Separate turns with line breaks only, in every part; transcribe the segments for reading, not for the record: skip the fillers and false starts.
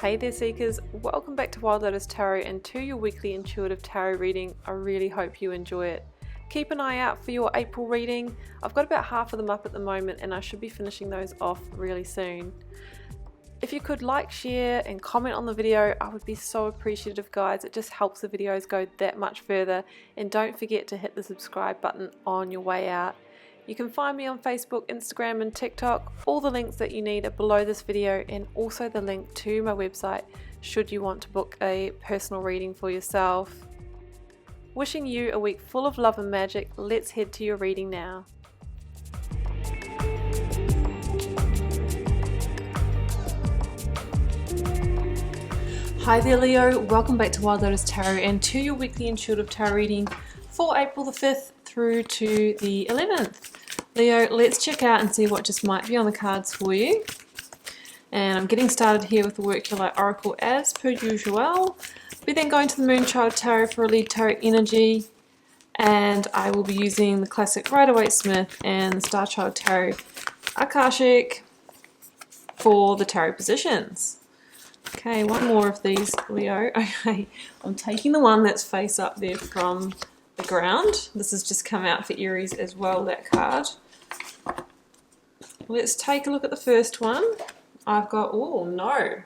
Hey there Seekers, welcome back to Wild Lotus Tarot and to your weekly intuitive tarot reading. I really hope you enjoy it. Keep an eye out for your April reading. I've got about half of them up at the moment and I should be finishing those off really soon. If you could like, share and comment on the video, I would be so appreciative guys. It just helps the videos go that much further, and don't forget to hit the subscribe button on your way out. You can find me on Facebook, Instagram and TikTok. All the links that you need are below this video, and also the link to my website should you want to book a personal reading for yourself. Wishing you a week full of love and magic. Let's head to your reading now. Hi there Leo, welcome back to Wild Lotus Tarot and to your weekly intuitive tarot reading for April the 5th through to the 11th. Leo, let's check out and see what just might be on the cards for you. And I'm getting started here with the Work Your Light Oracle as per usual. We're then going to the Moonchild Tarot for a lead tarot energy, and I will be using the classic Rider-Waite-Smith and the Star Child Tarot Akashic for the tarot positions. Okay, one more of these, Leo. Okay, I'm taking the one that's face up there from the ground. This has just come out for Aries as well, that card. Let's take a look at the first one. I've got, oh no.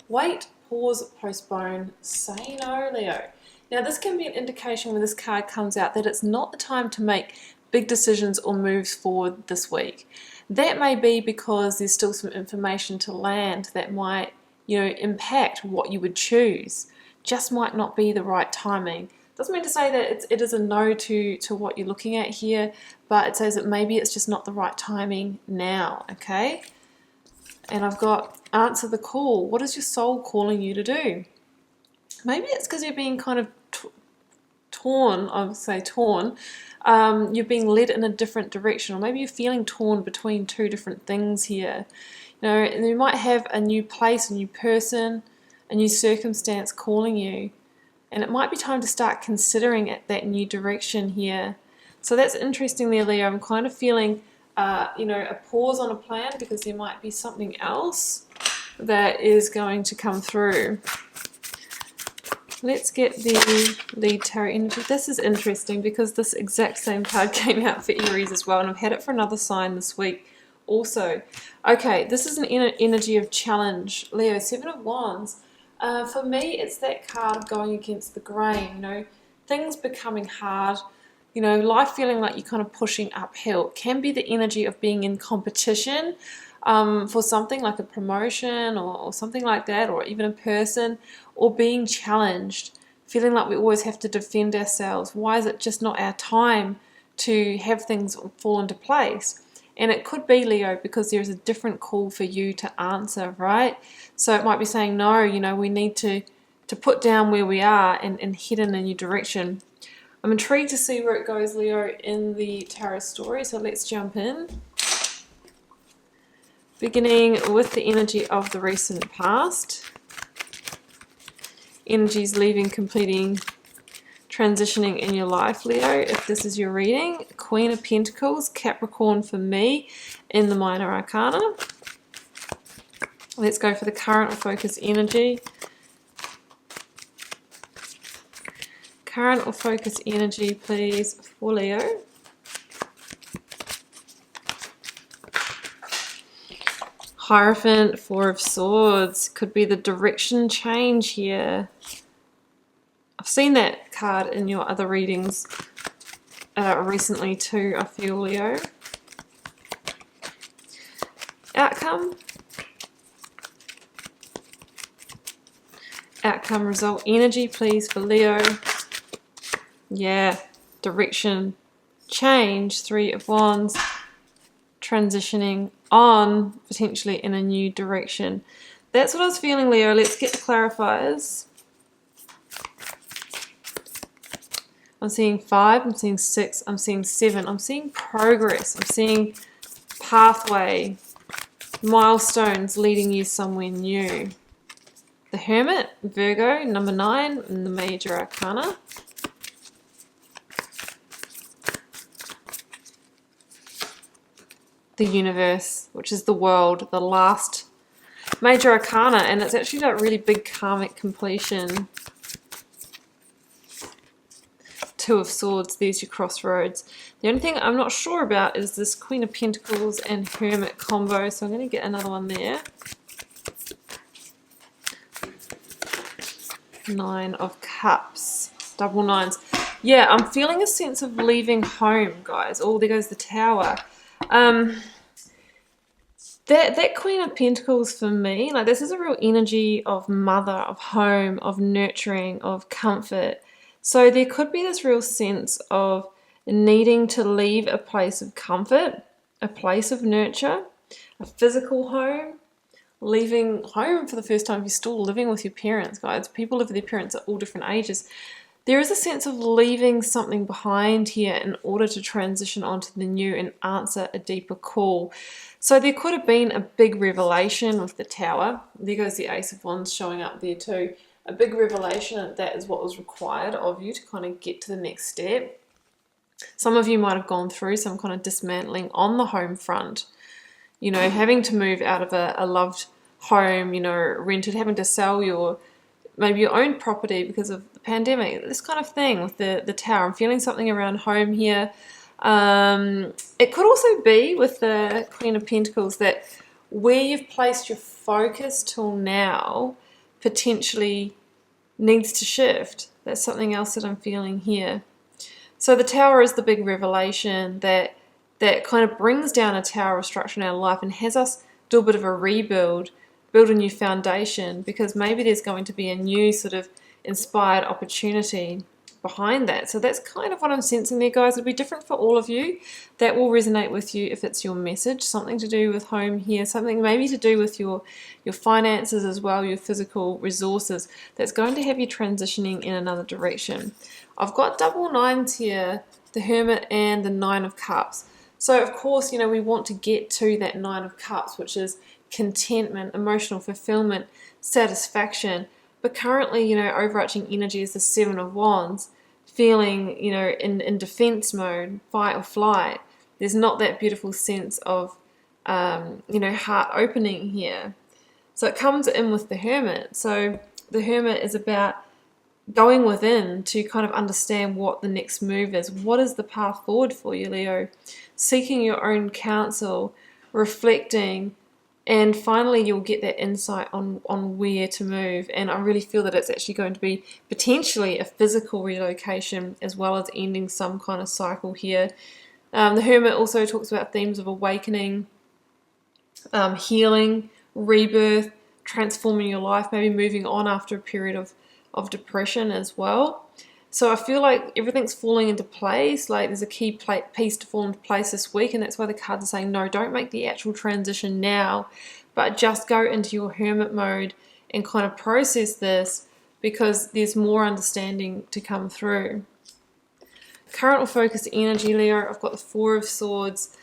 Wait, pause, postpone, say no, Leo. Now this can be an indication when this card comes out that it's not the time to make big decisions or moves forward this week. That may be because there's still some information to land that might impact what you would choose. Just might not be the right timing. Doesn't mean to say that it is a no to what you're looking at here, but it says that maybe it's just not the right timing now, okay? And I've got answer the call. What is your soul calling you to do? Maybe it's because you're being kind of torn, I would say torn. You're being led in a different direction, or maybe you're feeling torn between two different things here. And you might have a new place, a new person, a new circumstance calling you. And it might be time to start considering that new direction here. So that's interesting there, Leo. I'm kind of feeling, a pause on a plan because there might be something else that is going to come through. Let's get the lead tarot energy. This is interesting because this exact same card came out for Aries as well, and I've had it for another sign this week also. Okay, this is an energy of challenge. Leo, Seven of Wands. For me, it's that card of going against the grain, things becoming hard, life feeling like you're kind of pushing uphill. It can be the energy of being in competition for something like a promotion or something like that, or even a person, or being challenged, feeling like we always have to defend ourselves. Why is it just not our time to have things fall into place? And it could be, Leo, because there's a different call for you to answer, right? So it might be saying, no, we need to put down where we are and head in a new direction. I'm intrigued to see where it goes, Leo, in the tarot story. So let's jump in. Beginning with the energy of the recent past. Energies leaving, completing, transitioning in your life, Leo, if this is your reading. Queen of Pentacles, Capricorn for me in the Minor Arcana. Let's go for the current or focus energy. Current or focus energy, please, for Leo. Hierophant, Four of Swords. Could be the direction change here. I've seen that card in your other readings recently too, I feel, Leo. Outcome. Outcome, result, energy, please, for Leo. Yeah, direction, change, Three of Wands. Transitioning on, potentially in a new direction. That's what I was feeling, Leo. Let's get the clarifiers. I'm seeing 5, I'm seeing 6, I'm seeing 7, I'm seeing progress, I'm seeing pathway, milestones leading you somewhere new. The Hermit, Virgo, number 9 in the Major Arcana. The Universe, which is the world, the last Major Arcana, and it's actually that really big karmic completion. Two of Swords, there's your crossroads. The only thing I'm not sure about is this Queen of Pentacles and Hermit combo, so I'm going to get another one there. Nine of Cups, double nines. Yeah, I'm feeling a sense of leaving home, guys. Oh, there goes the Tower. That Queen of Pentacles for me, like this is a real energy of mother, of home, of nurturing, of comfort. So there could be this real sense of needing to leave a place of comfort, a place of nurture, a physical home, leaving home for the first time if you're still living with your parents, guys. People live with their parents at all different ages. There is a sense of leaving something behind here in order to transition onto the new and answer a deeper call. So there could have been a big revelation with the Tower. There goes the Ace of Wands showing up there too. A big revelation that is what was required of you to kind of get to the next step. Some of you might have gone through some kind of dismantling on the home front. You know, having to move out of a loved home, you know, rented, having to sell maybe your own property because of the pandemic, this kind of thing with the Tower. I'm feeling something around home here. It could also be with the Queen of Pentacles that where you've placed your focus till now potentially needs to shift. That's something else that I'm feeling here. So the Tower is the big revelation that kind of brings down a tower of structure in our life and has us do a bit of a rebuild, build a new foundation, because maybe there's going to be a new sort of inspired opportunity behind that. So that's kind of what I'm sensing there, guys. It'll be different for all of you. That will resonate with you if it's your message, something to do with home here, something maybe to do with your finances as well, your physical resources. That's going to have you transitioning in another direction. I've got double nines here, the Hermit and the Nine of Cups. So of course, you know, we want to get to that Nine of Cups, which is contentment, emotional fulfillment, satisfaction. But currently, you know, overarching energy is the Seven of Wands, feeling, you know, in defense mode, fight or flight. There's not that beautiful sense of, you know, heart opening here. So it comes in with the Hermit. So the Hermit is about going within to kind of understand what the next move is. What is the path forward for you, Leo? Seeking your own counsel, reflecting, and finally you'll get that insight on where to move. And I really feel that it's actually going to be potentially a physical relocation as well as ending some kind of cycle here. The Hermit also talks about themes of awakening, healing, rebirth, transforming your life, maybe moving on after a period of depression as well. So I feel like everything's falling into place, like there's a key piece to fall into place this week, and that's why the cards are saying, no, don't make the actual transition now, but just go into your Hermit mode and kind of process this, because there's more understanding to come through. Current or focused energy, Leo, I've got the Four of Swords,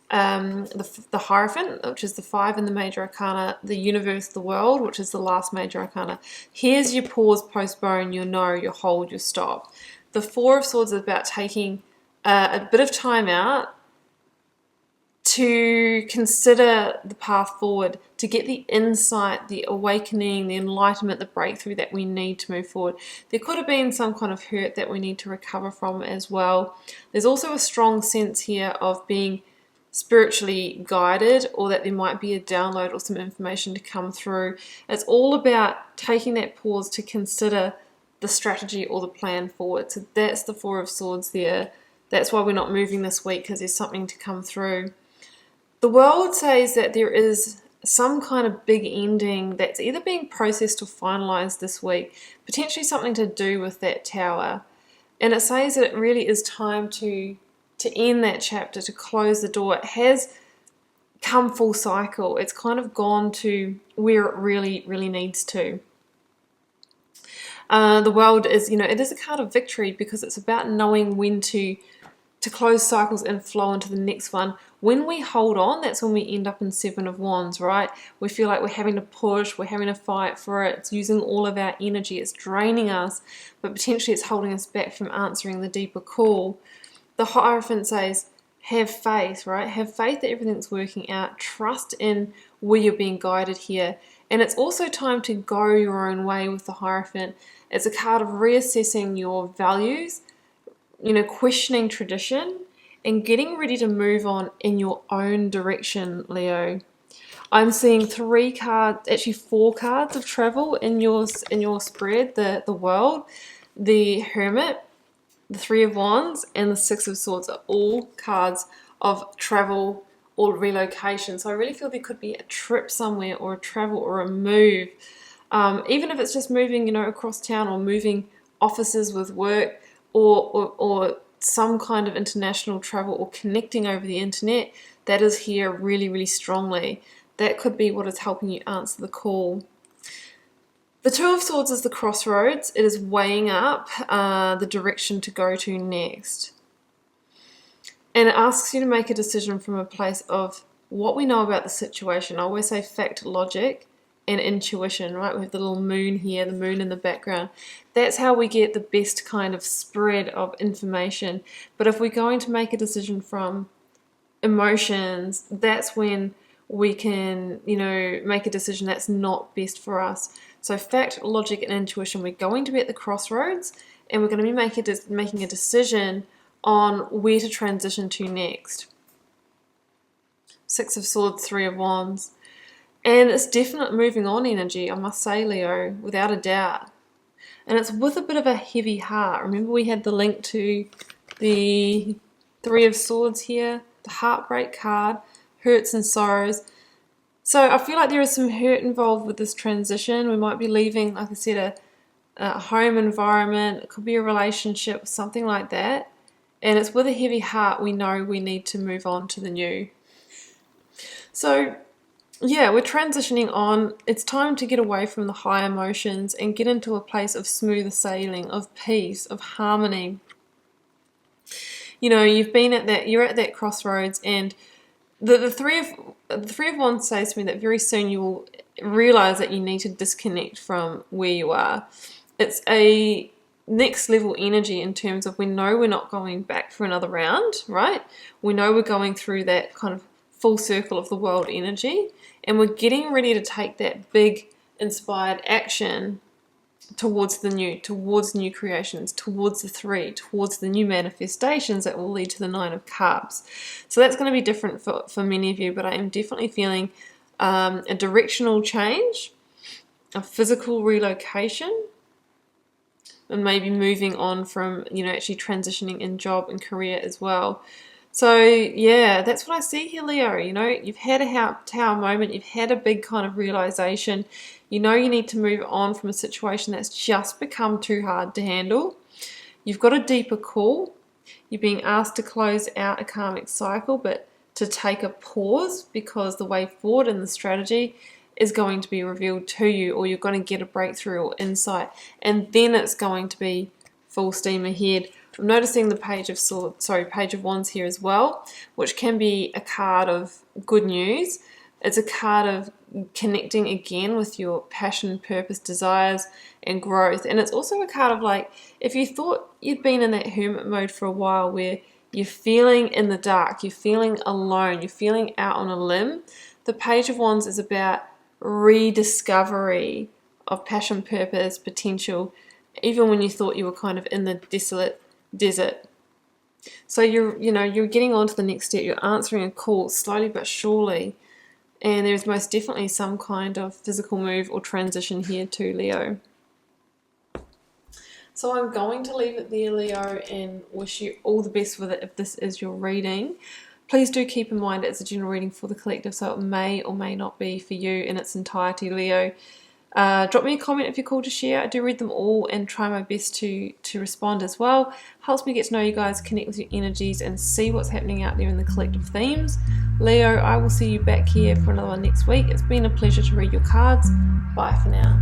the Hierophant, which is the 5 in the Major Arcana, the Universe, the World, which is the last Major Arcana. Here's your pause, postpone, your no, your hold, your stop. The Four of Swords is about taking a bit of time out to consider the path forward, to get the insight, the awakening, the enlightenment, the breakthrough that we need to move forward. There could have been some kind of hurt that we need to recover from as well. There's also a strong sense here of being spiritually guided, or that there might be a download or some information to come through. It's all about taking that pause to consider the strategy or the plan forward. So that's the Four of Swords there. That's why we're not moving this week, because there's something to come through. The World says that there is some kind of big ending that's either being processed or finalized this week, potentially something to do with that Tower. And it says that it really is time to end that chapter, to close the door. It has come full cycle. It's kind of gone to where it really, really needs to. The World is, you know, it is a card of victory, because it's about knowing when to close cycles and flow into the next one. When we hold on, that's when we end up in Seven of Wands, right? We feel like we're having to push, we're having to fight for it. It's using all of our energy. It's draining us, but potentially it's holding us back from answering the deeper call. The Hierophant says, have faith, right? Have faith that everything's working out. Trust in where you're being guided here. And it's also time to go your own way with the Hierophant. It's a card of reassessing your values, questioning tradition, and getting ready to move on in your own direction, Leo. I'm seeing 4 cards of travel in your spread, the World, the Hermit, the 3 of Wands, and the 6 of Swords are all cards of travel or relocation. So I really feel there could be a trip somewhere, or a travel, or a move. Even if it's just moving, across town, or moving offices with work, or some kind of international travel, or connecting over the internet, that is here really, really strongly. That could be what is helping you answer the call. The 2 of Swords is the crossroads. It is weighing up the direction to go to next. And it asks you to make a decision from a place of what we know about the situation. I always say fact, logic, and intuition, right? We have the little moon here, the moon in the background. That's how we get the best kind of spread of information. But if we're going to make a decision from emotions, that's when we can, make a decision that's not best for us. So fact, logic, and intuition, we're going to be at the crossroads, and we're going to be making a decision on where to transition to next. 6 of Swords, 3 of Wands. And it's definite moving on energy, I must say, Leo, without a doubt. And it's with a bit of a heavy heart. Remember, we had the link to the 3 of Swords here, the heartbreak card, hurts and sorrows. So I feel like there is some hurt involved with this transition. We might be leaving, like I said, a home environment. It could be a relationship, something like that. And it's with a heavy heart we know we need to move on to the new. So yeah, we're transitioning on. It's time to get away from the high emotions and get into a place of smoother sailing, of peace, of harmony. You're at that crossroads, and the three of Wands says to me that very soon you will realize that you need to disconnect from where you are. It's a next level energy in terms of, we know we're not going back for another round, right? We know we're going through that kind of full circle of the world energy, and we're getting ready to take that big inspired action towards the new, towards new creations, towards the 3, towards the new manifestations that will lead to the 9 of Cups. So that's going to be different for many of you, but I am definitely feeling a directional change, a physical relocation, and maybe moving on from, actually transitioning in job and career as well. So yeah, that's what I see here, Leo. You've had a tower moment, you've had a big kind of realization. You need to move on from a situation that's just become too hard to handle. You've got a deeper call. You're being asked to close out a karmic cycle, but to take a pause, because the way forward in the strategy is going to be revealed to you, or you're going to get a breakthrough or insight, and then it's going to be full steam ahead. I'm noticing the Page of Wands here as well, which can be a card of good news. It's a card of connecting again with your passion, purpose, desires, and growth. And it's also a card of, like, if you thought you'd been in that hermit mode for a while, where you're feeling in the dark, you're feeling alone, you're feeling out on a limb, the Page of Wands is about rediscovery of passion, purpose, potential, even when you thought you were kind of in the desolate desert. So you're getting on to the next step. You're answering a call slowly but surely, and there's most definitely some kind of physical move or transition here too, Leo. So I'm going to leave it there, Leo, and wish you all the best with it if this is your reading. Please do keep in mind it's a general reading for the collective, so it may or may not be for you in its entirety, Leo. Drop me a comment if you're called to share. I do read them all and try my best to respond as well. Helps me get to know you guys, connect with your energies, and see what's happening out there in the collective themes. Leo, I will see you back here for another one next week. It's been a pleasure to read your cards. Bye for now.